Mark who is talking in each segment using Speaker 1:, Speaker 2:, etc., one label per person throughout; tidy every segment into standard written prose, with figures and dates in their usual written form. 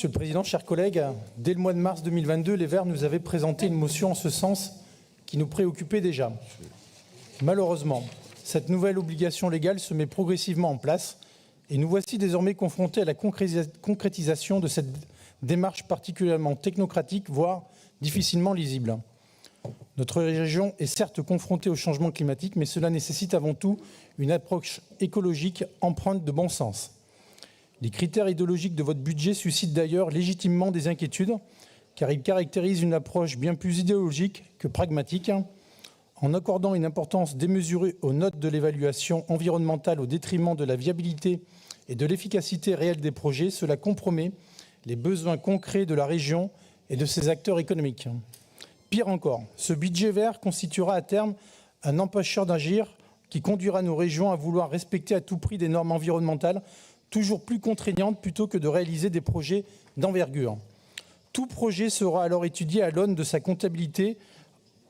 Speaker 1: Monsieur le Président, chers collègues, dès le mois de mars 2022, les Verts nous avaient présenté une motion en ce sens qui nous préoccupait déjà. Malheureusement, cette nouvelle obligation légale se met progressivement en place et nous voici désormais confrontés à la concrétisation de cette démarche particulièrement technocratique, voire difficilement lisible. Notre région est certes confrontée au changement climatique, mais cela nécessite avant tout une approche écologique empreinte de bon sens. Les critères idéologiques de votre budget suscitent d'ailleurs légitimement des inquiétudes, car ils caractérisent une approche bien plus idéologique que pragmatique, en accordant une importance démesurée aux notes de l'évaluation environnementale au détriment de la viabilité et de l'efficacité réelle des projets. Cela compromet les besoins concrets de la région et de ses acteurs économiques. Pire encore, ce budget vert constituera à terme un empêcheur d'agir qui conduira nos régions à vouloir respecter à tout prix des normes environnementales toujours plus contraignantes plutôt que de réaliser des projets d'envergure. Tout projet sera alors étudié à l'aune de sa comptabilité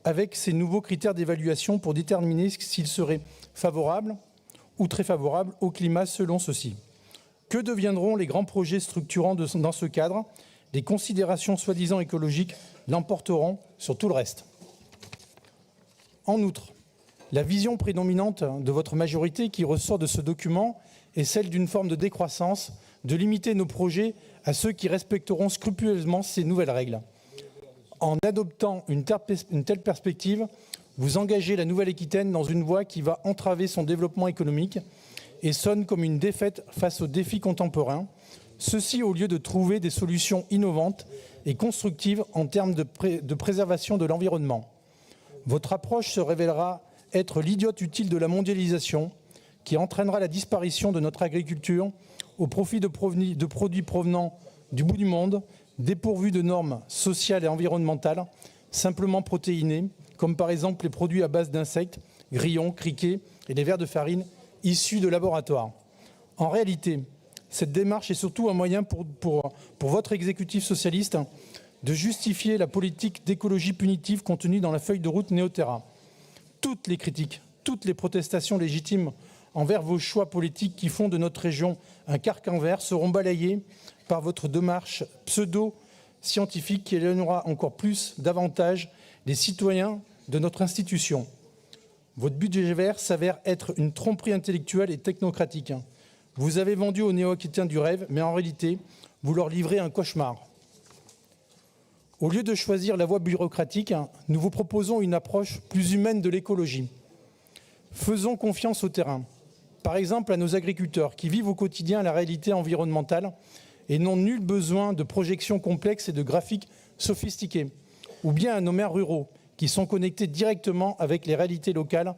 Speaker 1: avec ces nouveaux critères d'évaluation pour déterminer s'il serait favorable ou très favorable au climat selon ceux-ci. Que deviendront les grands projets structurants dans ce cadre? Les considérations soi-disant écologiques l'emporteront sur tout le reste. En outre, la vision prédominante de votre majorité qui ressort de ce document est celle d'une forme de décroissance, de limiter nos projets à ceux qui respecteront scrupuleusement ces nouvelles règles. En adoptant une telle perspective, vous engagez la Nouvelle-Aquitaine dans une voie qui va entraver son développement économique et sonne comme une défaite face aux défis contemporains, ceci au lieu de trouver des solutions innovantes et constructives en termes de préservation de l'environnement. Votre approche se révélera être l'idiote utile de la mondialisation qui entraînera la disparition de notre agriculture au profit de produits provenant du bout du monde, dépourvus de normes sociales et environnementales, simplement protéinés, comme par exemple les produits à base d'insectes, grillons, criquets et les vers de farine issus de laboratoires. En réalité, cette démarche est surtout un moyen pour votre exécutif socialiste de justifier la politique d'écologie punitive contenue dans la feuille de route Néoterra. Toutes les critiques, toutes les protestations légitimes envers vos choix politiques qui font de notre région un carcan vert seront balayées par votre démarche pseudo-scientifique qui éloignera encore davantage les citoyens de notre institution. Votre budget vert s'avère être une tromperie intellectuelle et technocratique. Vous avez vendu aux néo-aquitains du rêve, mais en réalité, vous leur livrez un cauchemar. Au lieu de choisir la voie bureaucratique, nous vous proposons une approche plus humaine de l'écologie. Faisons confiance au terrain. Par exemple, à nos agriculteurs qui vivent au quotidien la réalité environnementale et n'ont nul besoin de projections complexes et de graphiques sophistiqués. Ou bien à nos maires ruraux qui sont connectés directement avec les réalités locales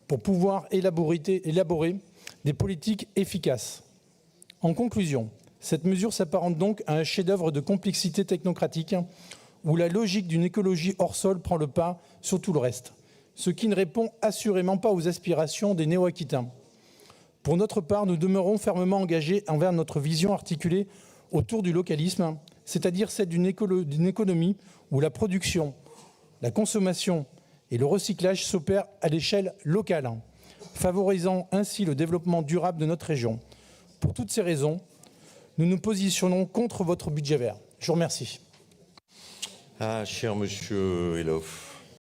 Speaker 1: pour pouvoir élaborer des politiques efficaces. En conclusion, cette mesure s'apparente donc à un chef-d'œuvre de complexité technocratique où la logique d'une écologie hors sol prend le pas sur tout le reste, ce qui ne répond assurément pas aux aspirations des néo-aquitains. Pour notre part, nous demeurons fermement engagés envers notre vision articulée autour du localisme, c'est-à-dire celle d'une économie où la production, la consommation et le recyclage s'opèrent à l'échelle locale, favorisant ainsi le développement durable de notre région. Pour toutes ces raisons, nous nous positionnons contre votre budget vert. Je vous remercie.
Speaker 2: Ah, cher monsieur Elhoff.